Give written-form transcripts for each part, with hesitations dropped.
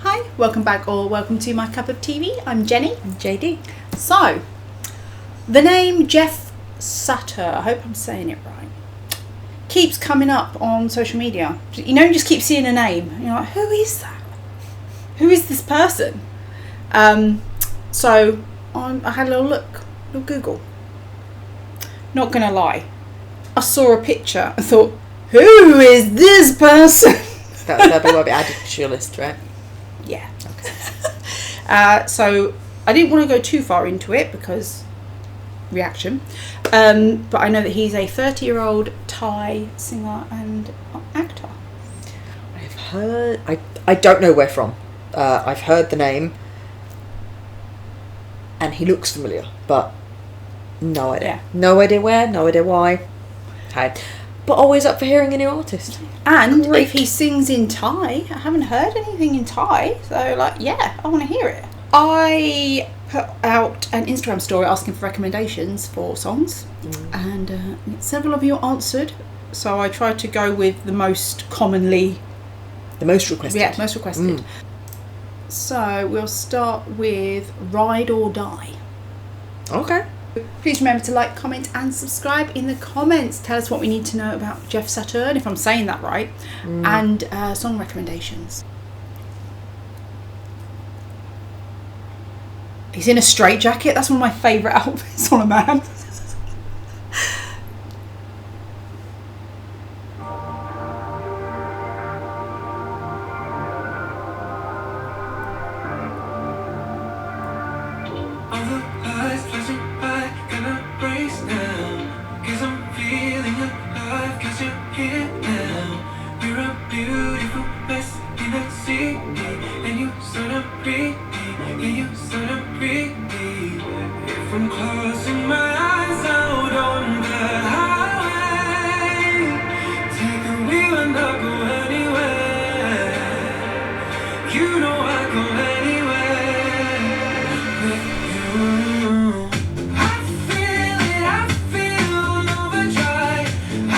Hi, welcome back or welcome to my cup of TV. I'm Jenny. I'm JD. So, the name Jeff SATUR, I hope I'm saying it right, keeps coming up on social media. You know, you just keep seeing a name. And you're like, who is that? Who is this person? So, I had a little look, a little Google. Not going to lie. I saw a picture and thought, who is this person? That'll be added to your list, right? Yeah. Okay. So I didn't want to go too far into it because reaction. But I know that he's a 30-year-old Thai singer and actor. I've heard... I don't know where from. I've heard the name. And he looks familiar, but no idea. Yeah. No idea where, no idea why. Okay. But always up for hearing a new artist. And Great. If he sings in Thai, I haven't heard anything in Thai. So, I want to hear it. I put out an Instagram story asking for recommendations for songs. And several of you answered. So I tried to go with the most commonly... The most requested. Yeah, most requested. So we'll start with Ride or Die. Okay. Please remember to like, comment and subscribe in the comments. Tell us what we need to know about Jeff SATUR, if I'm saying that right, and song recommendations. He's in a straitjacket. That's one of my favourite outfits on a man. From closing my eyes out on the highway, take the wheel and I'll go anywhere. You know I go anywhere with you. I feel on overdrive. I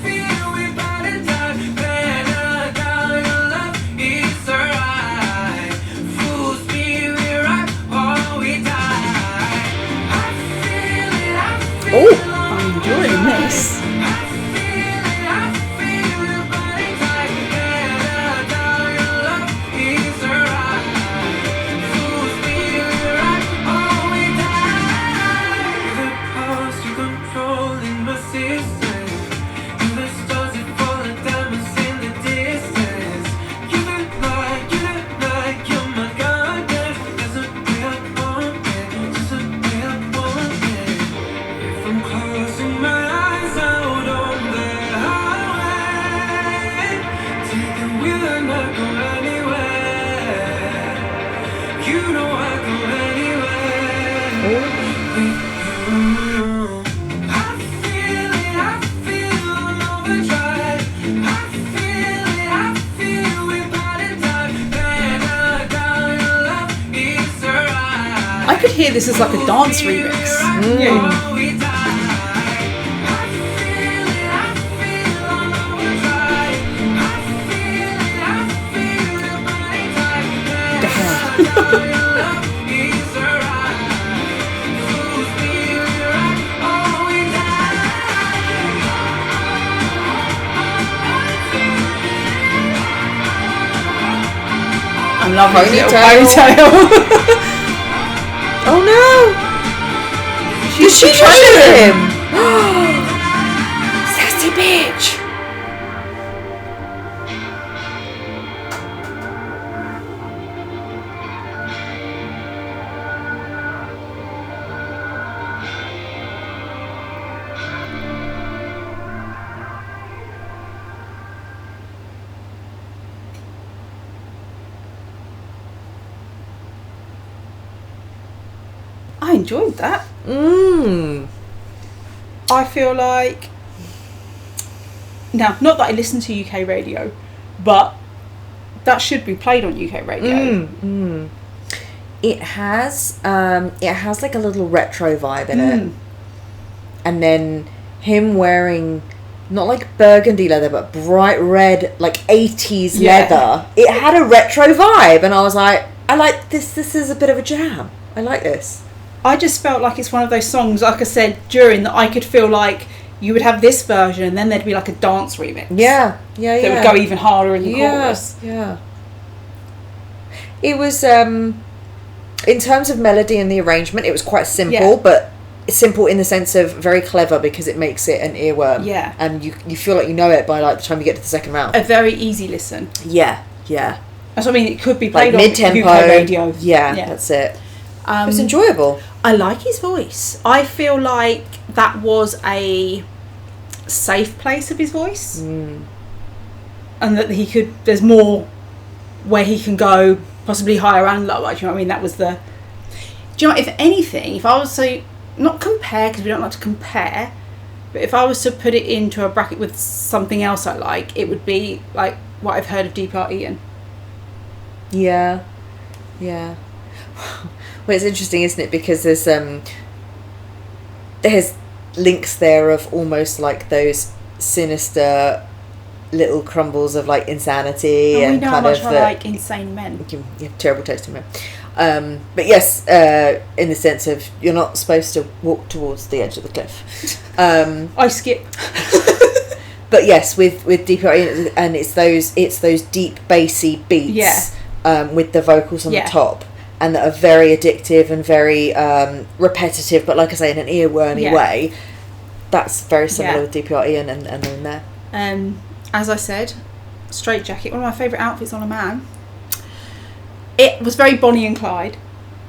feel we bout to die. Better down your love is alright. Full speed we ride or we die. Oh, I'm enjoying this. I could hear this as like a dance remix. I love ponytail. Oh no! Did she try him? Sassy bitch! I enjoyed that. I feel like... Now, not that I listen to UK radio, but that should be played on UK radio. It has like a little retro vibe in it. And then him wearing not like burgundy leather, but bright red, like 80s Yeah. leather. It had a retro vibe, and I was like, I like this. This is a bit of a jam. I like this. I just felt like it's one of those songs, like I said, during that I could feel like you would have this version and then there'd be like a dance remix. Yeah. That would go even harder in the chorus. Yeah. It was, in terms of melody and the arrangement, it was quite simple, but simple in the sense of very clever because it makes it an earworm. Yeah. And you feel like you know it by like the time you get to the second round. A very easy listen. Yeah. That's what I mean, it could be Like played mid-tempo. on UK radio. Yeah, that's it. It was enjoyable. I like his voice. I feel like that was a safe place of his voice. And that there's more where he can go, possibly higher and lower. Do you know what I mean? That was do you know what, if anything, if I was to, not compare, because we don't like to compare, but if I was to put it into a bracket with something else I like, it would be like what I've heard of D.P.R. Ian. Yeah. Well, it's interesting, isn't it? Because there's links there of almost like those sinister little crumbles of like insanity And and we know kind how much of I like insane men. you have terrible taste in men. But yes, in the sense of you're not supposed to walk towards the edge of the cliff. I skip. But yes, with DPR, and it's those deep bassy beats with the vocals on the top, and that are very addictive and very repetitive, but like I say, in an earwormy way. That's very similar with DPR Ian and they're in there. As I said, Straight Jacket, one of my favourite outfits on a man. It was very Bonnie and Clyde.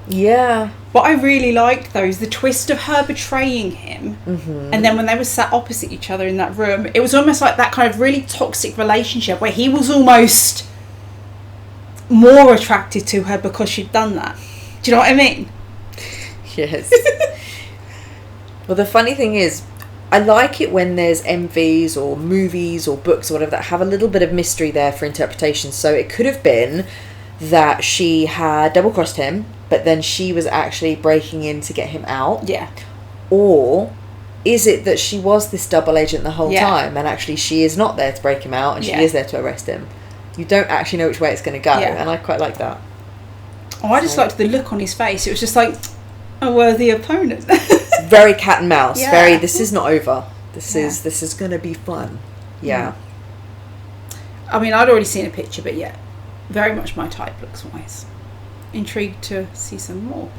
Yeah. What I really liked, though, is the twist of her betraying him. And then when they were sat opposite each other in that room, it was almost like that kind of really toxic relationship where he was almost more attracted to her because she'd done that. Do you know what I mean? Yes. Well, the funny thing is, I like it when there's MVs or movies or books or whatever that have a little bit of mystery there for interpretation. So it could have been that she had double-crossed him, but then she was actually breaking in to get him out. Yeah. Or is it that she was this double agent the whole time and actually she is not there to break him out and she is there to arrest him? You don't actually know which way it's going to go, and I quite like that. Oh, I just liked the look on his face. It was just like a worthy opponent. Very cat and mouse. Very, this is not over. This is going to be fun. Yeah. I mean, I'd already seen a picture, but very much my type looks wise. Intrigued to see some more.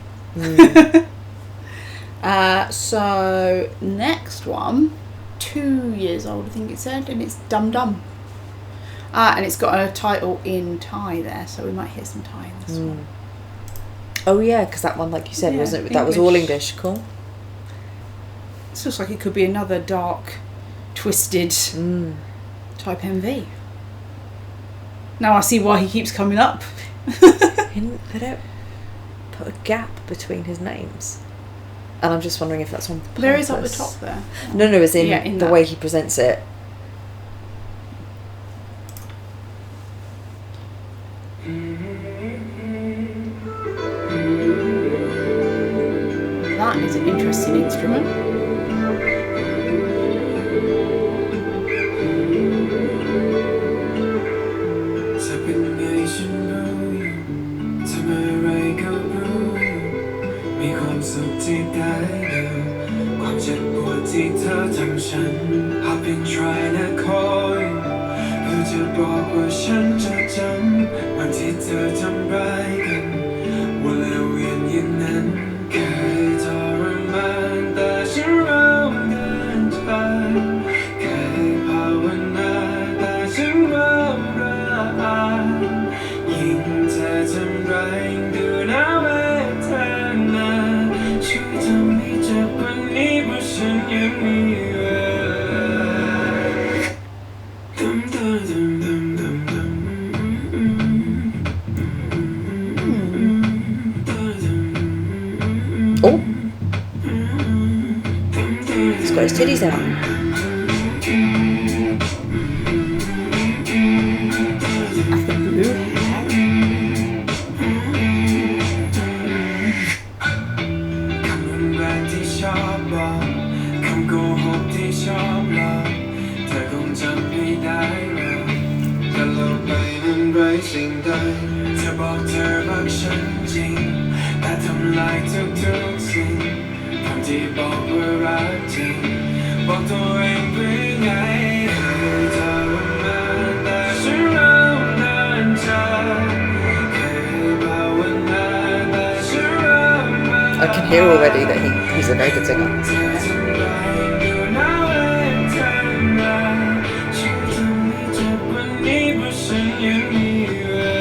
So next one, 2 years old I think it said, and it's Dum Dum. And it's got a title in Thai there, so we might hear some Thai in this one. Oh yeah, because that one, like you said, wasn't it? That was all English. Cool. This looks like it could be another dark, twisted type MV. Now I see why he keeps coming up. They don't put a gap between his names, and I'm just wondering if that's on purpose. There is up the top there. No, as in the way he presents it. That is an interesting instrument. I've been trying to call you เพื่อจะบอกว่าฉันจะจำวันที่เธอทำร้ายกันวันและเวียนอย่างนั้นเคยทรมานแต่ฉันเราเดินทางเคยภาวนาแต่ฉันเรารักยิ่งเธอทำร้ายยิ่งดูน่าเวทนาช่วยทำให้เจ็บกว่านี้เพราะฉันยังมีเวลา Oh, he's got his titties out. จะไม่ได้เราจะลงไปนั้นไร้สิ่งใดจะบอกเธอรักฉันจริงแต่ทำลายทุกๆสิ่งคำที่บอกว่ารักจริงบอกตัวเองเพื่อไงให้เธอมาแต่ฉันเรานานจะแค่ภาวนาแต่ฉันเรามา I can hear already that he's a very good singer. เธอทำร้ายอยู่นะเว้ยเธอมาฉันทำให้เจ็บกว่านี้เพราะฉันยังมีเวลา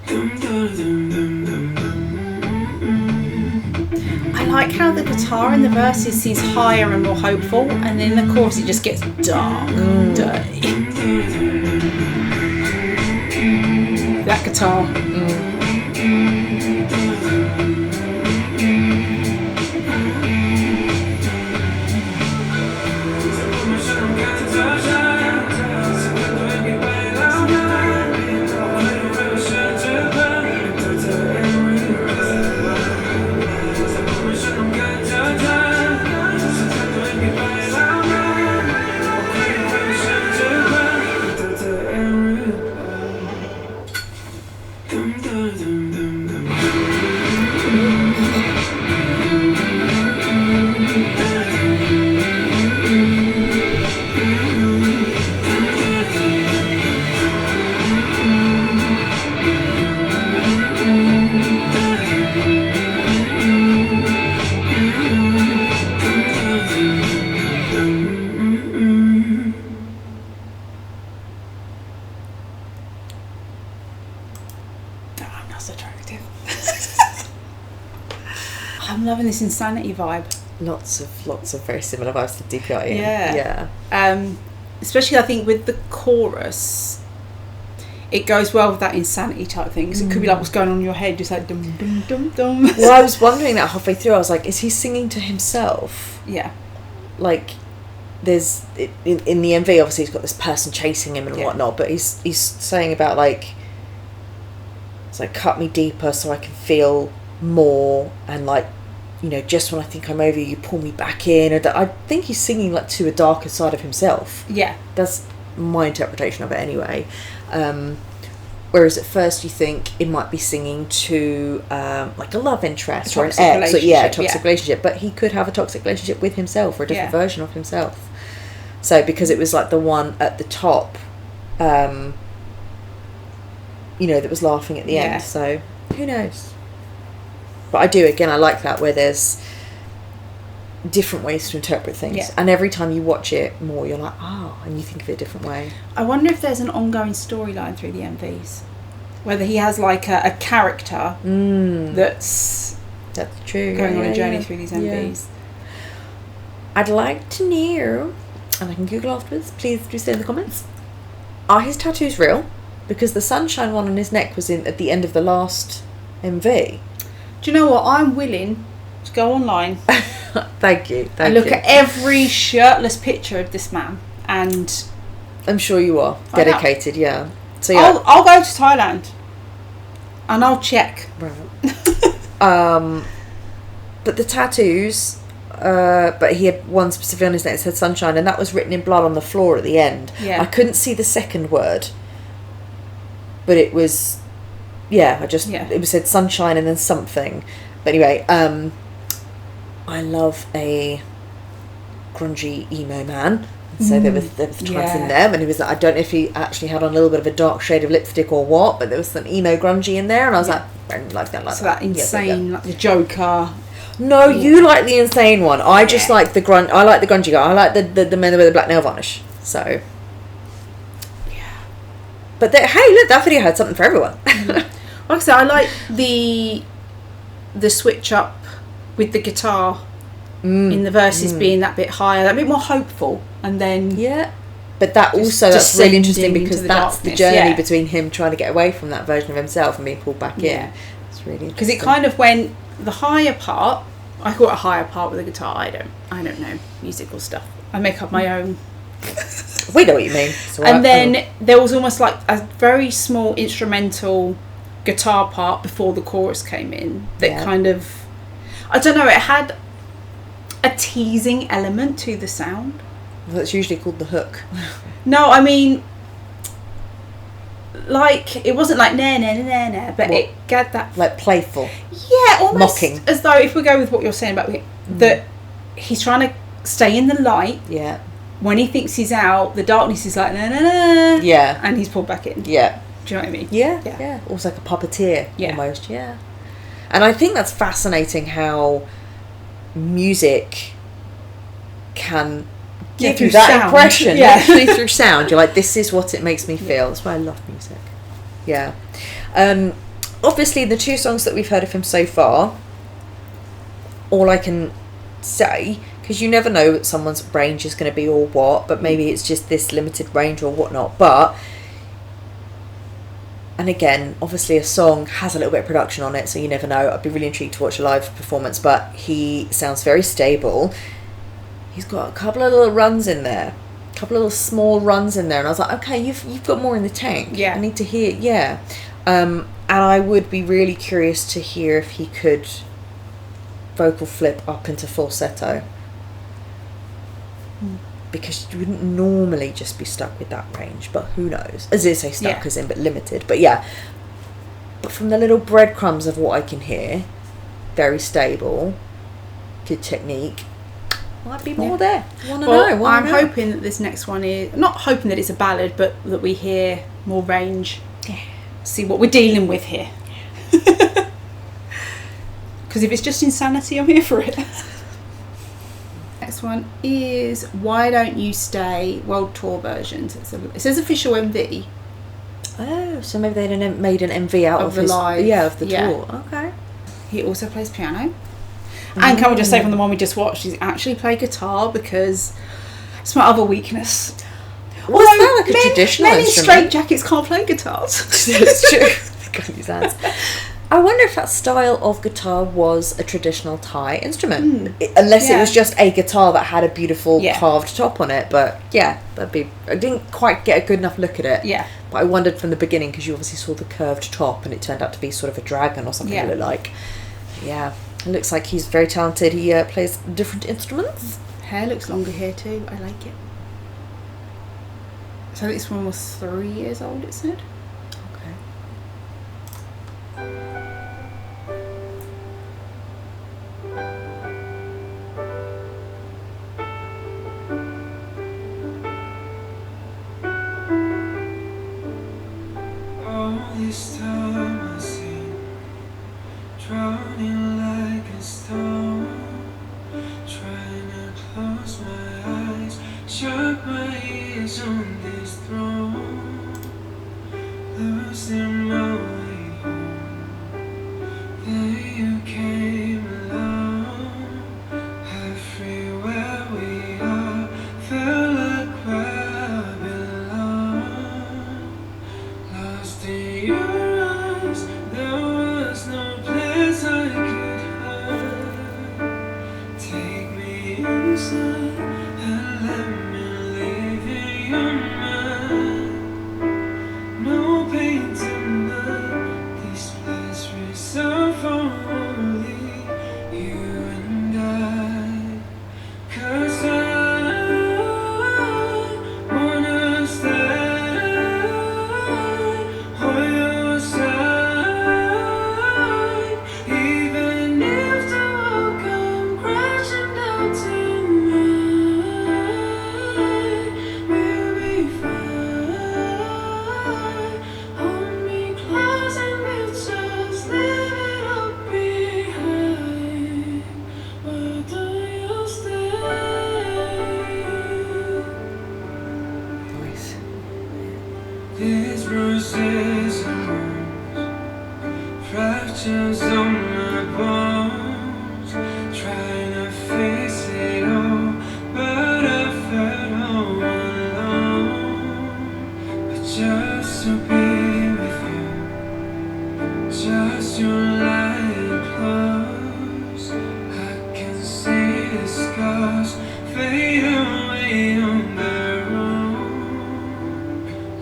Dum dum dum dum dum I like how the guitar in the verses seems higher and more hopeful, and then in the chorus it just gets dark and dirty. That guitar. Dum dum dum dum dum. Oh, I'm not so attractive. I'm loving this Insanity vibe. Lots of very similar vibes to DPI. Yeah. Yeah. Especially I think with the chorus, it goes well with that Insanity type thing, because it could be like what's going on in your head, just like dum dum dum dum. Well, I was wondering that halfway through. I was like, is he singing to himself? Yeah. Like, there's in the MV, obviously he's got this person chasing him and Yeah. whatnot, but he's saying about like, it's like, cut me deeper so I can feel more, and like, you know, just when I think I'm over you, pull me back in. And I think he's singing like to a darker side of himself. Yeah. That's my interpretation of it anyway. Whereas at first you think it might be singing to like a love interest A or an toxic ex, or, yeah, a relationship, toxic yeah. relationship, but he could have a toxic relationship with himself or a different Yeah. version of himself. So because it was like the one at the top, you know, that was laughing at the Yeah. end. So who knows? But I do, again, I like that, where there's different ways to interpret things. Yeah. And every time you watch it more, you're like, oh, and you think of it a different way. I wonder if there's an ongoing storyline through the MVs. Whether he has like a character that's That's true. going on Yeah, a journey yeah. through these Yeah. MVs. I'd like to know, and I can Google afterwards, please do say in the comments, are his tattoos real? Because the sunshine one on his neck was in at the end of the last MV. Do you know what? I'm willing to go online Thank you. and look at every shirtless picture of this man, and I'm sure you are Find out. dedicated, yeah. So yeah. I'll go to Thailand and I'll check. Right. But the tattoos, but he had one specifically on his neck that said sunshine, and that was written in blood on the floor at the end. Yeah. I couldn't see the second word, but it was, yeah, it was said sunshine and then something. But anyway, I love a grungy emo man. So there was times in there, and he was like, I don't know if he actually had on a little bit of a dark shade of lipstick or what, but there was some emo grungy in there, and I was like, I like that, So that insane, like the Joker. No, you like the insane one. I just like the I like the grungy guy. I like the men with the black nail varnish. So, Yeah. but hey, look, that video had something for everyone. Like I said, I like the switch up with the guitar in the verses being that bit higher, that bit more hopeful, and then Yeah. But that Just also, that's really interesting descending because into the that's the darkness, journey yeah. between him trying to get away from that version of himself and being pulled back Yeah. in. It's really because it interesting. kind of went the higher part. I call it a higher part with the guitar. I don't know musical stuff. I make up my own. We know what you mean. It's all right. And then there was almost like a very small instrumental guitar part before the chorus came in that Yeah. kind of, I don't know, it had a teasing element to the sound. That's usually called the hook. No, I mean, like, it wasn't like nah, nah, nah, nah, nah, but What? it got that... Like playful. Yeah, almost Mocking. as though, if we go with what you're saying about that he's trying to stay in the light. Yeah. When he thinks he's out, the darkness is like, nah, nah, nah. Yeah. And he's pulled back in. Yeah. Do you know what I mean? Yeah. Almost like a puppeteer. Yeah. Almost, yeah. And I think that's fascinating how music can give you through that sound. impression. Yeah. Literally through sound. You're like, this is what it makes me feel. That's why I love music. Yeah. Obviously, the 2 songs that we've heard of him so far, all I can say, because you never know what someone's range is going to be or what, but maybe it's just this limited range or whatnot. But, and again, obviously a song has a little bit of production on it, so you never know. I'd be really intrigued to watch a live performance, but he sounds very stable. He's got a couple of little runs in there, a couple of little small runs in there, and I was like, okay, you've got more in the tank. Yeah. I need to hear, and I would be really curious to hear if he could vocal flip up into falsetto. Because you wouldn't normally just be stuck with that range, but who knows? As I say, stuck as in, but limited. But yeah, but from the little breadcrumbs of what I can hear, very stable, good technique. Might be more there. I'm hoping that this next one is not hoping that it's a ballad, but that we hear more range. Yeah. See what we're dealing with here. Because if it's just insanity, I'm here for it. Next one is Why Don't You Stay World Tour version. So it says official MV. Oh, so maybe they made an MV out of the his, live. of the tour. Okay. He also plays piano. And can we just say from the one we just watched, he's actually played guitar, because it's my other weakness. Well, it's not like a traditional men in instrument. straight jackets can't play guitars. It's true. Can't use hands. I wonder if that style of guitar was a traditional Thai instrument, unless it was just a guitar that had a beautiful carved top on it. But yeah, that'd be. I didn't quite get a good enough look at it. Yeah. But I wondered from the beginning, because you obviously saw the curved top, and it turned out to be sort of a dragon or something. It looked like. Yeah, it looks like he's very talented. He plays different instruments. Hair looks longer here too. I like it. So this one was 3 years old, it said. Okay. All this time I seem drowning like a stone, trying to close my eyes, shut my ears on this throne, losing my way home. There you came along, everywhere we are, felt like where I belong. Lost in your eyes, there was no place I could hide. Take me inside and let me live in your mind. No pain tonight, this place reserved for only you and I. 'Cause I wanna stay on your side, even if the world come crashing down tonight. We'll be fine. Hold me close and we'll just leave it all behind. Why don't you stay? Nice. These bruises and wounds, fractures on my bones, trying to fix it all, but I felt all alone. But just to be with you, just you lying close, I can see the scars fade away on their own.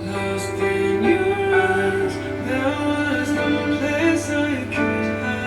Lost in your eyes, there was no place I could hide.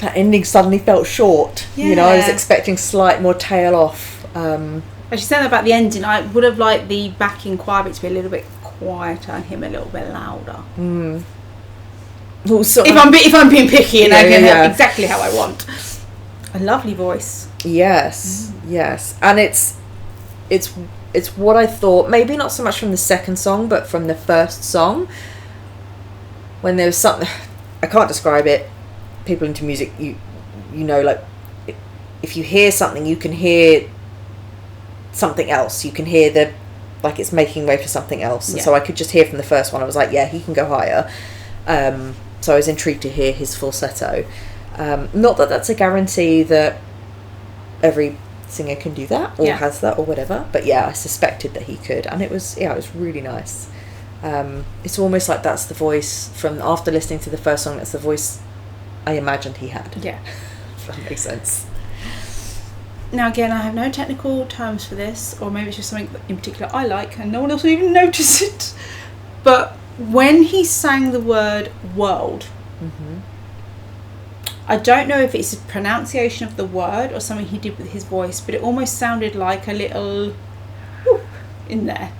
that ending suddenly felt short. You know, I was expecting slight more tail off. As you said about the ending, I would have liked the backing choir bit to be a little bit quieter and him a little bit louder. Also, If I'm being picky and I can yeah. have exactly how I want. A lovely voice. Yes, yes, and it's what I thought. Maybe not so much from the second song, but from the first song. When there was something, I can't describe it. People into music, you know, like if you hear something, you can hear something else. You can hear like it's making way for something else. And so I could just hear from the first one. I was like, yeah, he can go higher. So I was intrigued to hear his falsetto. Not that that's a guarantee that every singer can do that or has that or whatever, but yeah, I suspected that he could, and it was really nice. It's almost like that's the voice from after listening to the first song. That's the voice I imagined he had. Yeah, if that makes sense. Now again, I have no technical terms for this, or maybe it's just something that in particular I like and no one else will even notice it. But when he sang the word world, I don't know if it's a pronunciation of the word or something he did with his voice, but it almost sounded like a little whoop in there.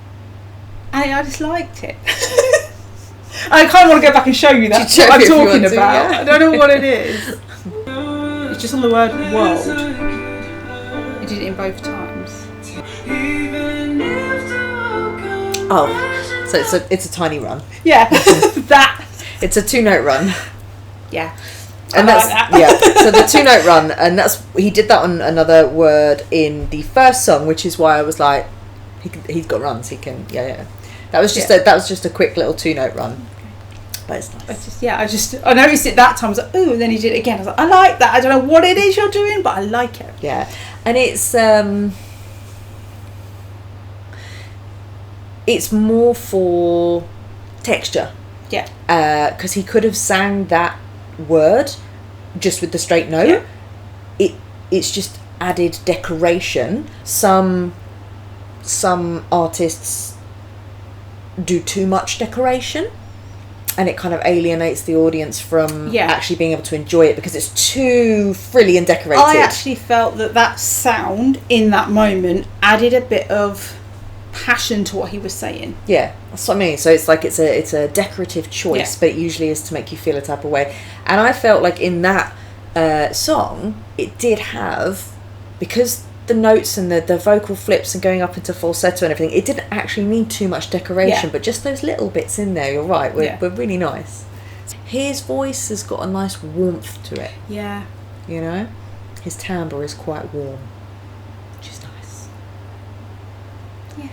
And I just liked it. I kind of want to go back and show you that what I'm talking about. I don't know what it is. It's just on the word world. He did it in both times. Oh, so it's a tiny run. Yeah, that. It's a 2-note run. Yeah. And that's so the 2-note run, and that's he did that on another word in the first song, which is why I was like, he's got runs, he can that was just a quick little 2-note run. But it's nice. I noticed it that time. I was like, ooh, and then he did it again. I was like, I like that. I don't know what it is you're doing, but I like it. Yeah, and it's more for texture. Yeah. Because he could have sang that word just with the straight note. It's just added decoration. Some artists do too much decoration, and it kind of alienates the audience from actually being able to enjoy it because it's too frilly and decorated. I actually felt that sound in that moment added a bit of passion to what he was saying. Yeah, that's what I mean. So it's like it's a decorative choice, but it usually is to make you feel a type of way. And I felt like in that song, it did have, because the notes and the vocal flips and going up into falsetto and everything, it didn't actually need too much decoration, but just those little bits in there, you're right, were really nice. His voice has got a nice warmth to it. Yeah. You know? His timbre is quite warm, which is nice. Yeah.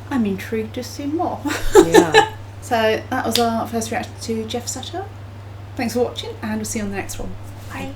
I'm intrigued to see more. Yeah. So that was our first reaction to Jeff SATUR. Thanks for watching, and we'll see you on the next one. Bye.